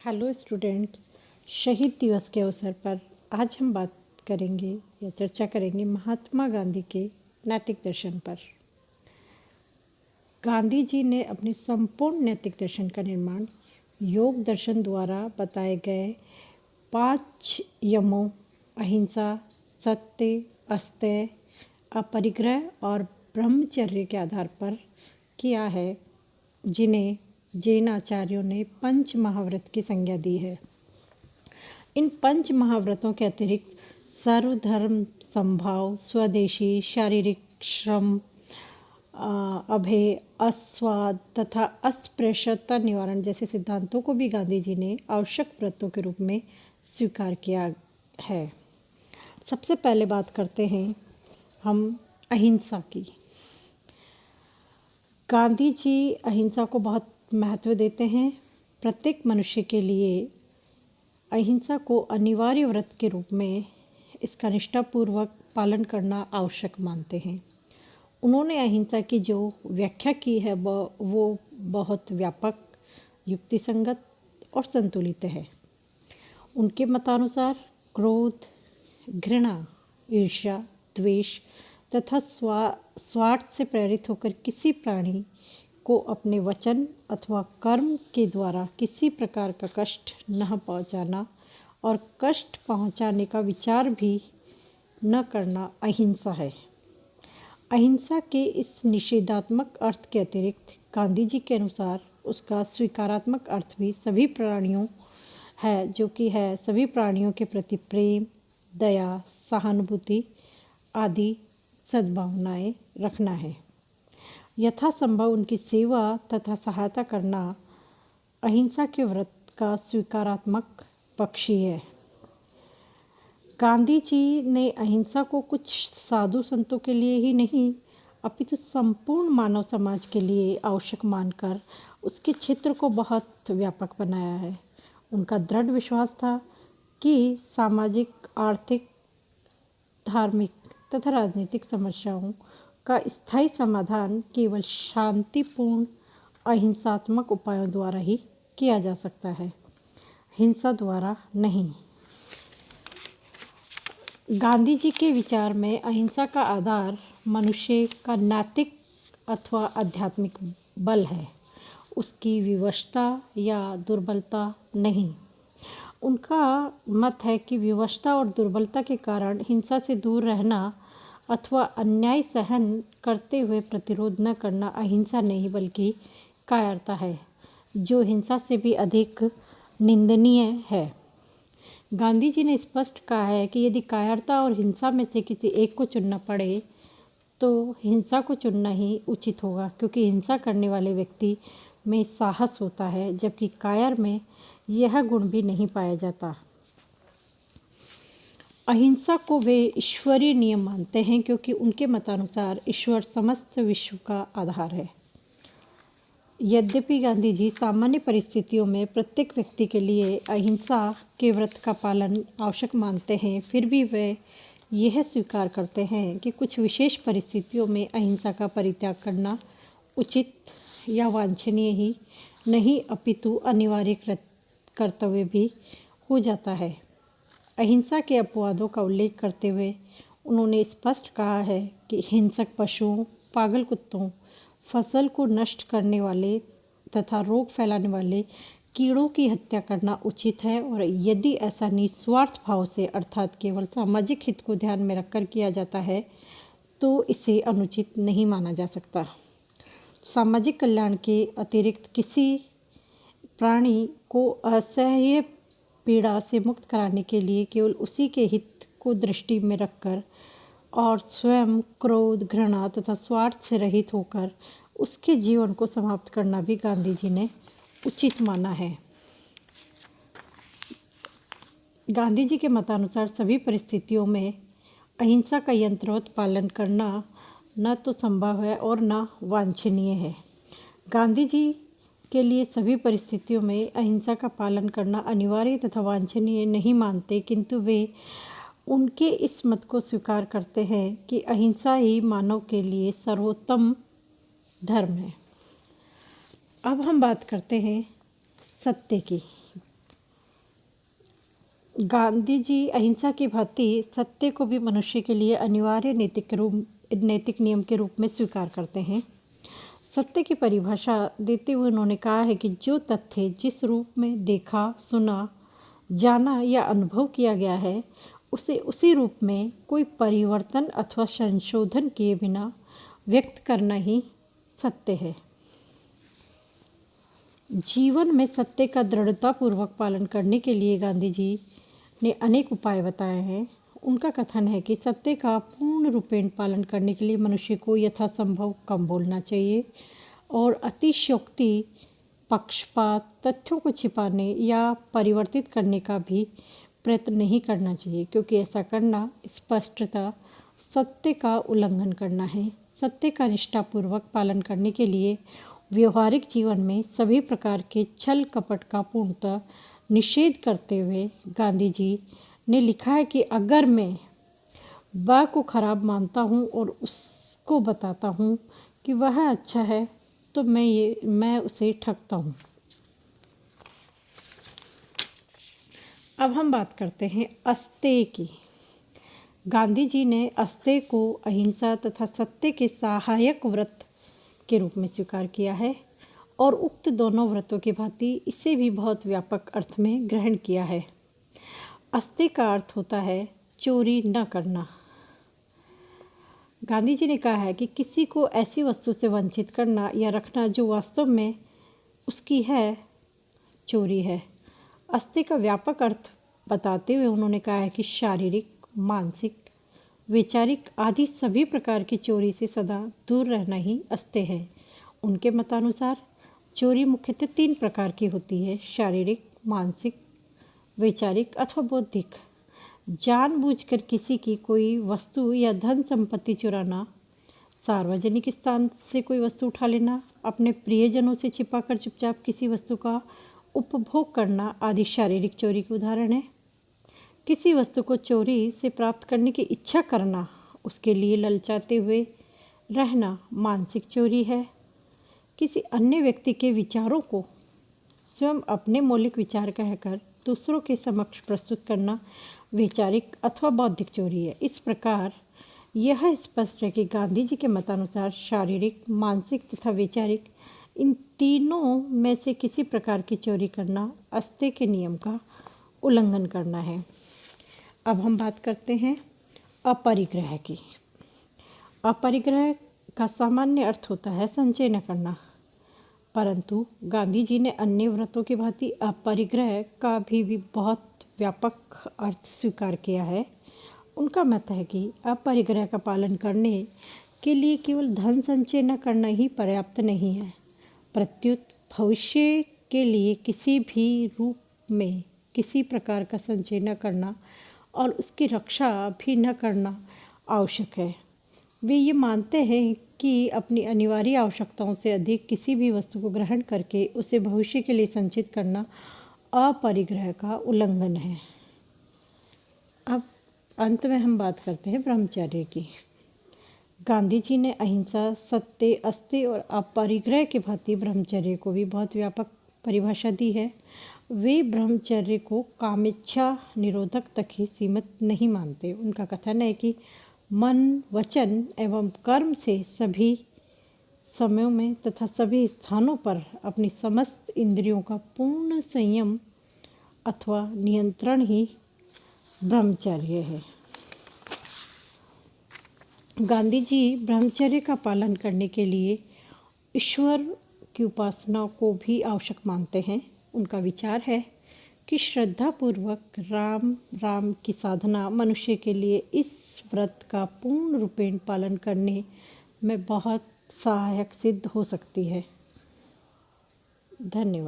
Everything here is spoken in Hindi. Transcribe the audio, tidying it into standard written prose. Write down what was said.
Hello students. शहीद दिवस के अवसर पर आज हम बात करेंगे या चर्चा करेंगे महात्मा गांधी के नैतिक दर्शन पर। गांधी जी ने अपने संपूर्ण नैतिक दर्शन का निर्माण योग दर्शन द्वारा बताए गए 5 यमों अहिंसा, सत्य, अस्तेय, अपरिग्रह और ब्रह्मचर्य के आधार पर किया है, जिन्हें जैन आचार्यों ने पंच महाव्रत की संज्ञा दी है। इन पंच महाव्रतों के अतिरिक्त सर्वधर्म समभाव, स्वदेशी, शारीरिक श्रम, अभय, अस्वाद तथा अस्पृश्यता निवारण जैसे सिद्धांतों को भी गांधी जी ने आवश्यक व्रतों के रूप में स्वीकार किया है। सबसे पहले बात करते हैं हम अहिंसा की। गांधी जी अहिंसा को बहुत महत्व देते हैं। प्रत्येक मनुष्य के लिए अहिंसा को अनिवार्य व्रत के रूप में इसका निष्ठापूर्वक पालन करना आवश्यक मानते हैं। उन्होंने अहिंसा की जो व्याख्या की है वो बहुत व्यापक, युक्तिसंगत और संतुलित है। उनके मतानुसार क्रोध, घृणा, ईर्ष्या, द्वेष तथा स्वार्थ से प्रेरित होकर किसी प्राणी को अपने वचन अथवा कर्म के द्वारा किसी प्रकार का कष्ट न पहुंचाना और कष्ट पहुंचाने का विचार भी न करना अहिंसा है। अहिंसा के इस निषेधात्मक अर्थ के अतिरिक्त गांधी जी के अनुसार उसका स्वीकारात्मक अर्थ भी सभी प्राणियों है, जो कि है सभी प्राणियों के प्रति प्रेम, दया, सहानुभूति आदि सद्भावनाएं रखना है। यथासंभव उनकी सेवा तथा सहायता करना अहिंसा के व्रत का स्वीकारात्मक पक्ष ही है। गांधी जी ने अहिंसा को कुछ साधु संतों के लिए ही नहीं, अपितु संपूर्ण मानव समाज के लिए आवश्यक मानकर उसके क्षेत्र को बहुत व्यापक बनाया है। उनका दृढ़ विश्वास था कि सामाजिक, आर्थिक, धार्मिक तथा राजनीतिक समस्याओं का स्थायी समाधान केवल शांतिपूर्ण अहिंसात्मक उपायों द्वारा ही किया जा सकता है, हिंसा द्वारा नहीं। गांधी जी के विचार में अहिंसा का आधार मनुष्य का नैतिक अथवा आध्यात्मिक बल है, उसकी विवशता या दुर्बलता नहीं। उनका मत है कि विवशता और दुर्बलता के कारण हिंसा से दूर रहना अथवा अन्याय सहन करते हुए प्रतिरोध न करना अहिंसा नहीं बल्कि कायरता है, जो हिंसा से भी अधिक निंदनीय है। गांधी जी ने स्पष्ट कहा है कि यदि कायरता और हिंसा में से किसी एक को चुनना पड़े तो हिंसा को चुनना ही उचित होगा, क्योंकि हिंसा करने वाले व्यक्ति में साहस होता है, जबकि कायर में यह गुण भी नहीं पाया जाता। अहिंसा को वे ईश्वरीय नियम मानते हैं, क्योंकि उनके मतानुसार ईश्वर समस्त विश्व का आधार है। यद्यपि गांधी जी सामान्य परिस्थितियों में प्रत्येक व्यक्ति के लिए अहिंसा के व्रत का पालन आवश्यक मानते हैं, फिर भी वे यह स्वीकार करते हैं कि कुछ विशेष परिस्थितियों में अहिंसा का परित्याग करना उचित या वांछनीय ही नहीं, अपितु अनिवार्य कर्तव्य भी हो जाता है। अहिंसा के अपवादों का उल्लेख करते हुए उन्होंने स्पष्ट कहा है कि हिंसक पशुओं, पागल कुत्तों, फसल को नष्ट करने वाले तथा रोग फैलाने वाले कीड़ों की हत्या करना उचित है, और यदि ऐसा निस्वार्थ भाव से अर्थात केवल सामाजिक हित को ध्यान में रखकर किया जाता है तो इसे अनुचित नहीं माना जा सकता। सामाजिक कल्याण के अतिरिक्त किसी प्राणी को असह्य पीड़ा से मुक्त कराने के लिए केवल उसी के हित को दृष्टि में रखकर और स्वयं क्रोध, घृणा तथा स्वार्थ से रहित होकर उसके जीवन को समाप्त करना भी गांधी जी ने उचित माना है। गांधी जी के मतानुसार सभी परिस्थितियों में अहिंसा का यंत्रवत पालन करना न तो संभव है और न वांछनीय है। गांधी जी के लिए सभी परिस्थितियों में अहिंसा का पालन करना अनिवार्य तथा वांछनीय नहीं मानते, किंतु वे उनके इस मत को स्वीकार करते हैं कि अहिंसा ही मानव के लिए सर्वोत्तम धर्म है। अब हम बात करते हैं सत्य की। गांधी जी अहिंसा की भांति सत्य को भी मनुष्य के लिए अनिवार्य नैतिक नियम के रूप में स्वीकार करते हैं। सत्य की परिभाषा देते हुए उन्होंने कहा है कि जो तथ्य जिस रूप में देखा, सुना, जाना या अनुभव किया गया है, उसे उसी रूप में कोई परिवर्तन अथवा संशोधन किए बिना व्यक्त करना ही सत्य है। जीवन में सत्य का दृढ़तापूर्वक पालन करने के लिए गांधी जी ने अनेक उपाय बताए हैं। उनका कथन है कि सत्य का पूर्ण रूपेण पालन करने के लिए मनुष्य को यथासंभव कम बोलना चाहिए और अतिशयोक्ति, पक्षपात, तथ्यों को छिपाने या परिवर्तित करने का भी प्रयत्न नहीं करना चाहिए, क्योंकि ऐसा करना स्पष्टतः सत्य का उल्लंघन करना है। सत्य का निष्ठापूर्वक पालन करने के लिए व्यवहारिक जीवन में सभी प्रकार के छल कपट का पूर्णतः निषेध करते हुए गांधी जी ने लिखा है कि अगर मैं वह को खराब मानता हूँ और उसको बताता हूँ कि वह अच्छा है, तो मैं उसे ठगता हूँ। अब हम बात करते हैं अस्तेय की। गांधी जी ने अस्तेय को अहिंसा तथा सत्य के सहायक व्रत के रूप में स्वीकार किया है और उक्त दोनों व्रतों की भांति इसे भी बहुत व्यापक अर्थ में ग्रहण किया है। अस्तेय का अर्थ होता है चोरी न करना। गांधी जी ने कहा है कि किसी को ऐसी वस्तु से वंचित करना या रखना जो वास्तव में उसकी है, चोरी है। अस्तेय का व्यापक अर्थ बताते हुए उन्होंने कहा है कि शारीरिक, मानसिक, वैचारिक आदि सभी प्रकार की चोरी से सदा दूर रहना ही अस्तेय है। उनके मतानुसार चोरी मुख्यतः 3 प्रकार की होती है: शारीरिक, मानसिक, वैचारिक अथवा बौद्धिक। जानबूझकर किसी की कोई वस्तु या धन संपत्ति चुराना, सार्वजनिक स्थान से कोई वस्तु उठा लेना, अपने प्रियजनों से छिपाकर चुपचाप किसी वस्तु का उपभोग करना आदि शारीरिक चोरी के उदाहरण है। किसी वस्तु को चोरी से प्राप्त करने की इच्छा करना, उसके लिए ललचाते हुए रहना मानसिक चोरी है। किसी अन्य व्यक्ति के विचारों को स्वयं अपने मौलिक विचार कहकर दूसरों के समक्ष प्रस्तुत करना वैचारिक अथवा बौद्धिक चोरी है। इस प्रकार यह स्पष्ट है कि गांधी जी के मतानुसार शारीरिक, मानसिक तथा वैचारिक इन तीनों में से किसी प्रकार की चोरी करना अस्तेय के नियम का उल्लंघन करना है। अब हम बात करते हैं अपरिग्रह की। अपरिग्रह का सामान्य अर्थ होता है संचय न करना, परंतु गांधी जी ने अन्य व्रतों की भांति अपरिग्रह का भी बहुत व्यापक अर्थ स्वीकार किया है। उनका मत है कि अपरिग्रह का पालन करने के लिए केवल धन संचय न करना ही पर्याप्त नहीं है, प्रत्युत भविष्य के लिए किसी भी रूप में किसी प्रकार का संचय न करना और उसकी रक्षा भी न करना आवश्यक है। वे ये मानते हैं कि अपनी अनिवार्य आवश्यकताओं से अधिक किसी भी वस्तु को ग्रहण करके उसे भविष्य के लिए संचित करना अपरिग्रह का उल्लंघन है। अब अंत में हम बात करते हैं ब्रह्मचर्य की। गांधी जी ने अहिंसा, सत्य, अस्तेय और अपरिग्रह के भांति ब्रह्मचर्य को भी बहुत व्यापक परिभाषा दी है। वे ब्रह्मचर्य को कामेच्छा निरोधक तक ही सीमित नहीं मानते। उनका कथन है कि मन, वचन एवं कर्म से सभी समयों में तथा सभी स्थानों पर अपनी समस्त इंद्रियों का पूर्ण संयम अथवा नियंत्रण ही ब्रह्मचर्य है। गांधी जी ब्रह्मचर्य का पालन करने के लिए ईश्वर की उपासना को भी आवश्यक मानते हैं। उनका विचार है कि श्रद्धापूर्वक राम की साधना मनुष्य के लिए इस व्रत का पूर्ण रूपेण पालन करने में बहुत सहायक सिद्ध हो सकती है। धन्यवाद।